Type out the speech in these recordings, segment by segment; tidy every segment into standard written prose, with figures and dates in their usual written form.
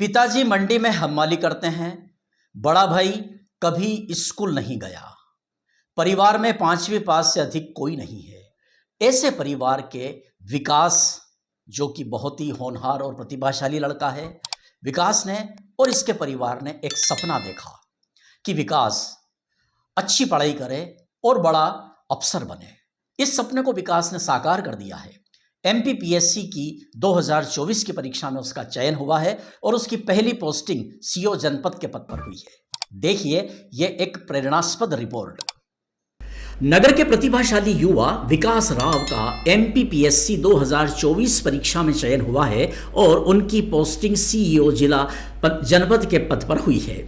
पिताजी मंडी में हमाली करते हैं। बड़ा भाई कभी स्कूल नहीं गया। परिवार में 5वीं पास से अधिक कोई नहीं है। ऐसे परिवार के विकास, जो कि बहुत ही होनहार और प्रतिभाशाली लड़का है, विकास ने और इसके परिवार ने एक सपना देखा कि विकास अच्छी पढ़ाई करे और बड़ा अफसर बने। इस सपने को विकास ने साकार कर दिया है। एमपीपीएससी की 2024 की परीक्षा में उसका चयन हुआ है और उसकी पहली पोस्टिंग सीओ जनपद के पद पर हुई है। देखिए ये एक प्रेरणास्पद रिपोर्ट। नगर के प्रतिभाशाली युवा विकास राव का एमपीपीएससी 2024 परीक्षा में चयन हुआ है और उनकी पोस्टिंग सीईओ जिला जनपद के पद पर हुई है।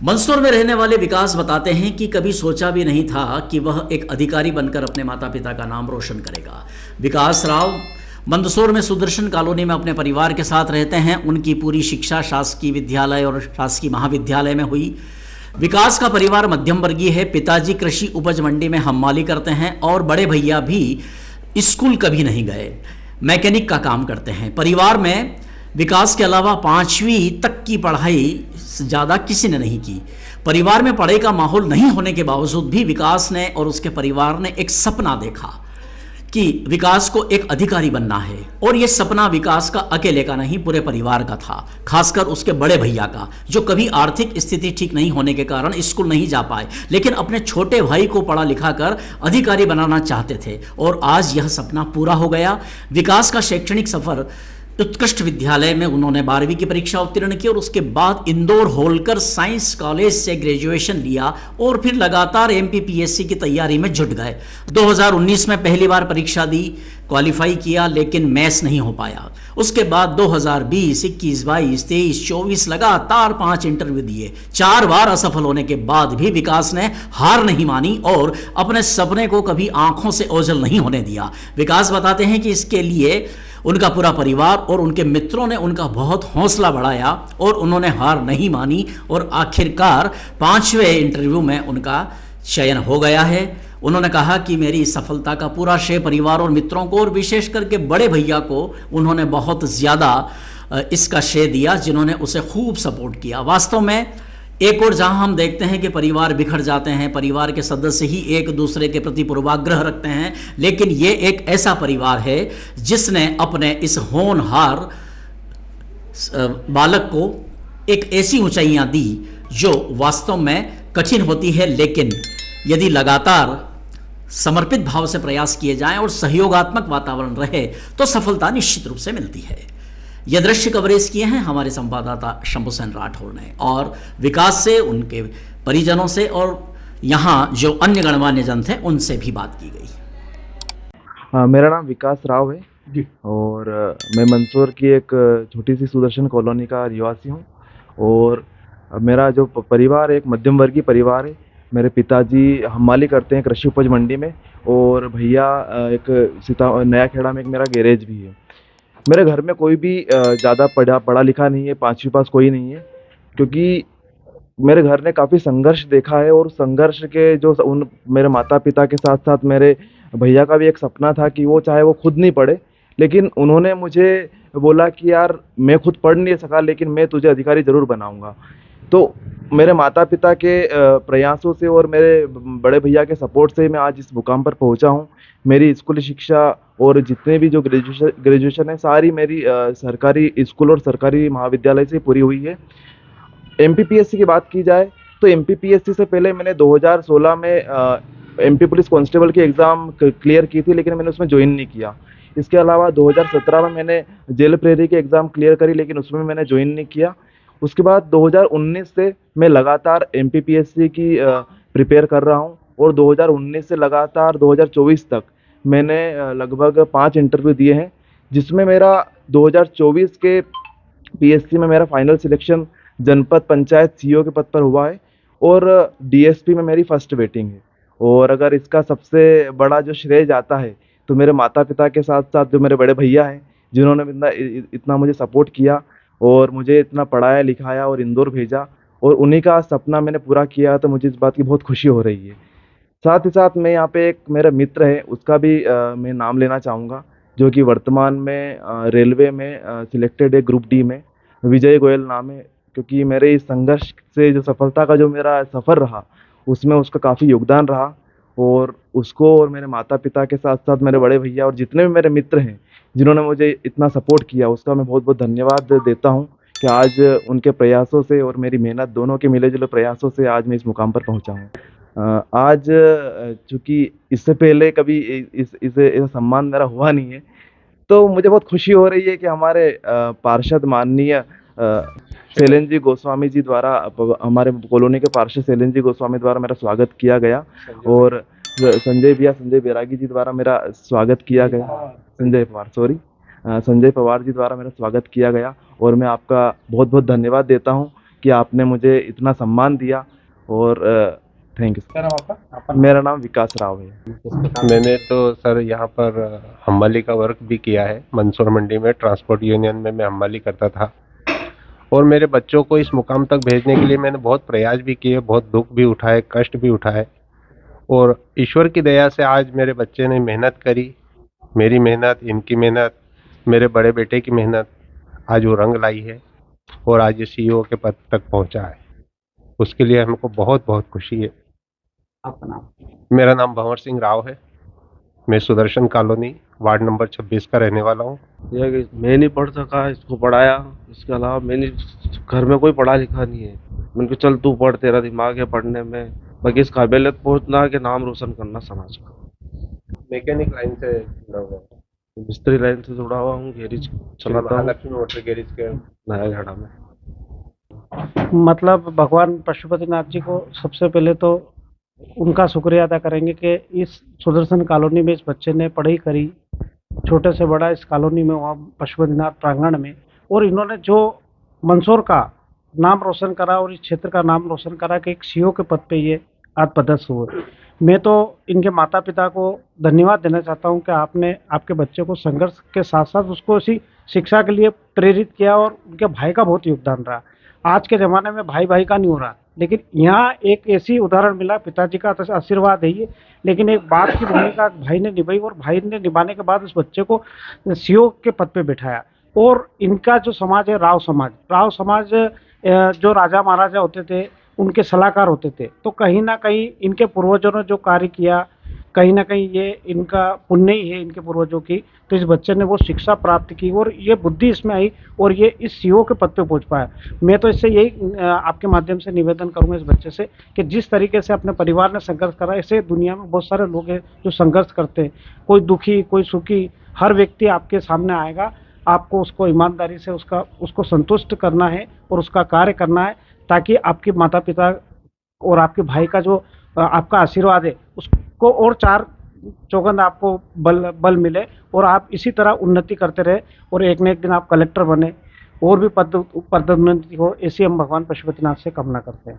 मंदसौर में रहने वाले विकास बताते हैं कि कभी सोचा भी नहीं था कि वह एक अधिकारी बनकर अपने माता पिता का नाम रोशन करेगा। विकास राव मंदसौर में सुदर्शन कॉलोनी में अपने परिवार के साथ रहते हैं। उनकी पूरी शिक्षा शासकीय विद्यालय और शासकीय महाविद्यालय में हुई। विकास का परिवार मध्यम वर्गीय है। पिताजी कृषि उपज मंडी में हमाली करते हैं और बड़े भैया भी स्कूल कभी नहीं गए, मैकेनिक का काम करते हैं। परिवार में विकास के अलावा 5वीं तक की पढ़ाई ज़्यादा किसी ने नहीं की। परिवार में पढ़ाई का माहौल नहीं होने के बावजूद भी विकास ने और उसके परिवार ने एक सपना देखा कि विकास को एक अधिकारी बनना है। और यह सपना विकास का अकेले का नहीं, पूरे परिवार का था, खासकर उसके बड़े भैया का, जो कभी आर्थिक स्थिति ठीक नहीं होने के कारण स्कूल नहीं जा पाए, लेकिन अपने छोटे भाई को पढ़ा लिखा कर अधिकारी बनाना चाहते थे और आज यह सपना पूरा हो गया। विकास का शैक्षणिक सफर उत्कृष्ट विद्यालय में उन्होंने 12वीं की परीक्षा उत्तीर्ण की और उसके बाद इंदौर होलकर साइंस कॉलेज से ग्रेजुएशन लिया और फिर लगातार एमपीपीएससी की तैयारी में जुट गए। 2019 में पहली बार परीक्षा दी, क्वालिफाई किया, लेकिन मैच नहीं हो पाया। उसके बाद 2020, 21, 22, 23, 24 लगातार 5 इंटरव्यू दिए। 4 बार असफल होने के बाद भी विकास ने हार नहीं मानी और अपने सपने को कभी आंखों से ओझल नहीं होने दिया। विकास बताते हैं कि इसके लिए उनका पूरा परिवार और उनके मित्रों ने उनका बहुत हौसला बढ़ाया और उन्होंने हार नहीं मानी और आखिरकार 5वें इंटरव्यू में उनका चयन हो गया है। उन्होंने कहा कि मेरी सफलता का पूरा श्रेय परिवार और मित्रों को और विशेष करके बड़े भैया को उन्होंने बहुत ज़्यादा इसका श्रेय दिया, जिन्होंने उसे खूब सपोर्ट किया। वास्तव में एक और जहां हम देखते हैं कि परिवार बिखर जाते हैं, परिवार के सदस्य ही एक दूसरे के प्रति पूर्वाग्रह रखते हैं, लेकिन ये एक ऐसा परिवार है जिसने अपने इस होनहार बालक को एक ऐसी ऊंचाइयां दी जो वास्तव में कठिन होती है, लेकिन यदि लगातार समर्पित भाव से प्रयास किए जाएं और सहयोगात्मक वातावरण रहे तो सफलता निश्चित रूप से मिलती है। यह दृश्य कवरेज किए हैं हमारे संवाददाता शंभू सेन राठौर ने और विकास से, उनके परिजनों से और यहाँ जो अन्य गणमान्य जन थे उनसे भी बात की गई। मेरा नाम विकास राव है जी और मैं मंदसौर की एक छोटी सी सुदर्शन कॉलोनी का निवासी हूँ और मेरा जो परिवार एक मध्यम वर्गीय परिवार है। मेरे पिताजी हमाली करते हैं कृषि उपज मंडी में और भैया एक नया खेड़ा में एक मेरा गैरेज भी है। मेरे घर में कोई भी ज़्यादा पढ़ा लिखा नहीं है, 5वीं पास कोई नहीं है, क्योंकि मेरे घर ने काफ़ी संघर्ष देखा है और संघर्ष के जो मेरे माता पिता के साथ साथ मेरे भैया का भी एक सपना था कि वो चाहे वो खुद नहीं पढ़े, लेकिन उन्होंने मुझे बोला कि यार मैं खुद पढ़ नहीं सका लेकिन मैं तुझे अधिकारी ज़रूर बनाऊंगा। तो मेरे माता पिता के प्रयासों से और मेरे बड़े भैया के सपोर्ट से मैं आज इस मुकाम पर पहुंचा हूं। मेरी स्कूली शिक्षा और जितने भी जो ग्रेजुएशन है सारी मेरी सरकारी स्कूल और सरकारी महाविद्यालय से पूरी हुई है। एमपीपीएससी की बात की जाए तो एमपीपीएससी से पहले मैंने 2016 में एमपी पुलिस कांस्टेबल की एग्ज़ाम क्लियर की थी, लेकिन मैंने उसमें ज्वाइन नहीं किया। इसके अलावा 2017 में मैंने जेल प्रेरी की एग्ज़ाम क्लियर करी, लेकिन उसमें मैंने ज्वाइन नहीं किया। उसके बाद 2019 से मैं लगातार एमपीपीएससी की प्रिपेयर कर रहा हूं और 2019 से लगातार 2024 तक मैंने लगभग 5 इंटरव्यू दिए हैं, जिसमें मेरा 2024 के पीएससी में मेरा फाइनल सिलेक्शन जनपद पंचायत सीईओ के पद पर हुआ है और डीएसपी में मेरी फर्स्ट वेटिंग है। और अगर इसका सबसे बड़ा जो श्रेय जाता है तो मेरे माता पिता के साथ साथ जो मेरे बड़े भैया हैं, जिन्होंने इतना मुझे सपोर्ट किया और मुझे इतना पढ़ाया लिखाया और इंदौर भेजा और उन्हीं का सपना मैंने पूरा किया, तो मुझे इस बात की बहुत खुशी हो रही है। साथ ही साथ मैं यहाँ पे एक मेरा मित्र है, उसका भी मैं नाम लेना चाहूँगा, जो कि वर्तमान में रेलवे में सिलेक्टेड है ग्रुप डी में। विजय गोयल नाम है, क्योंकि मेरे इस संघर्ष से जो सफलता का जो मेरा सफ़र रहा, उसमें उसका काफ़ी योगदान रहा। और उसको और मेरे माता पिता के साथ साथ मेरे बड़े भैया और जितने भी मेरे मित्र हैं जिन्होंने मुझे इतना सपोर्ट किया, उसका मैं बहुत बहुत धन्यवाद देता हूँ कि आज उनके प्रयासों से और मेरी मेहनत दोनों के मिले जुले प्रयासों से आज मैं इस मुकाम पर पहुँचा हूँ। आज चूँकि इससे पहले कभी इसे सम्मान मेरा हुआ नहीं है, तो मुझे बहुत खुशी हो रही है कि हमारे पार्षद माननीय शैलेंद्र जी गोस्वामी जी द्वारा हमारे कॉलोनी के पार्षद शैलेंद्र जी गोस्वामी द्वारा मेरा स्वागत किया गया, और संजय बैरागी जी द्वारा मेरा स्वागत किया गया। संजय पवार जी द्वारा मेरा स्वागत किया गया। और मैं आपका बहुत बहुत धन्यवाद देता हूँ कि आपने मुझे इतना सम्मान दिया। और थैंक यू। मेरा नाम विकास राव है। मैंने तो सर यहाँ पर हमाली का वर्क भी किया है। मंदसौर मंडी में ट्रांसपोर्ट यूनियन में मैं हमाली करता था, और मेरे बच्चों को इस मुकाम तक भेजने के लिए मैंने बहुत प्रयास भी किए, बहुत दुख भी उठाए, कष्ट भी उठाए, और ईश्वर की दया से आज मेरे बच्चे ने मेहनत करी। मेरी मेहनत, इनकी मेहनत, मेरे बड़े बेटे की मेहनत आज वो रंग लाई है, और आज ये CEO के पद तक पहुँचा है। उसके लिए हमको बहुत बहुत खुशी है। आपका नाम? मेरा नाम भंवर सिंह राव है। मैं सुदर्शन कॉलोनी वार्ड नंबर 26 का रहने वाला हूँ। यह कि मैं नहीं पढ़ सका, इसको पढ़ाया। इसके अलावा मैंने घर में कोई पढ़ा लिखा नहीं है। मैंने कहा चल तू पढ़, तेरा दिमाग है पढ़ने में, बाकी इस काबिलियत पहुंचना कि नाम रोशन करना समाज का। मैकेनिक लाइन से जुड़ा हुआ हूँ। मिस्त्री लाइन से जुड़ा हुआ हूँ, गैरेज चलाता हूँ महालक्ष्मी मोटर गैरेज के नया घड़ा में। मतलब भगवान पशुपतिनाथ जी को सबसे पहले तो उनका शुक्रिया अदा करेंगे कि इस सुदर्शन कॉलोनी में इस बच्चे ने पढ़ाई करी, छोटे से बड़ा इस कॉलोनी में वहाँ पशुपतिनाथ प्रांगण में, और इन्होंने जो मंदसौर का नाम रोशन करा और इस क्षेत्र का नाम रोशन करा कि एक CEO के पद पे ये आज पदस्थ हुए। मैं तो इनके माता पिता को धन्यवाद देना चाहता हूँ कि आपने आपके बच्चे को संघर्ष के साथ साथ उसको इसी शिक्षा के लिए प्रेरित किया, और उनके भाई का बहुत योगदान रहा। आज के ज़माने में भाई भाई का नहीं हो रहा, लेकिन यहाँ एक ऐसी उदाहरण मिला, पिताजी का तो आशीर्वाद है ये, लेकिन एक बाप की भूमिका भाई ने निभाई, और भाई ने निभाने के बाद उस बच्चे को CEO के पद पे बिठाया। और इनका जो समाज है राव समाज जो राजा महाराजा होते थे उनके सलाहकार होते थे, तो कहीं ना कहीं इनके पूर्वजों ने जो कार्य किया, कहीं ना कहीं ये इनका पुण्य ही है इनके पूर्वजों की। तो इस बच्चे ने वो शिक्षा प्राप्त की और ये बुद्धि इसमें आई, और ये इस CEO के पद पे पहुंच पाया। मैं तो इससे यही आपके माध्यम से निवेदन करूंगा इस बच्चे से कि जिस तरीके से अपने परिवार ने संघर्ष करा, ऐसे दुनिया में बहुत सारे लोग हैं जो संघर्ष करते हैं, कोई दुखी कोई सुखी, हर व्यक्ति आपके सामने आएगा। आपको उसको ईमानदारी से उसको संतुष्ट करना है और उसका कार्य करना है, ताकि आपके माता पिता और आपके भाई का जो आपका आशीर्वाद है उसको और चार चौगंद आपको बल मिले, और आप इसी तरह उन्नति करते रहे, और एक न एक दिन आप कलेक्टर बने और भी पदोन्नति हो, ऐसी हम भगवान पशुपतिनाथ से कामना करते हैं।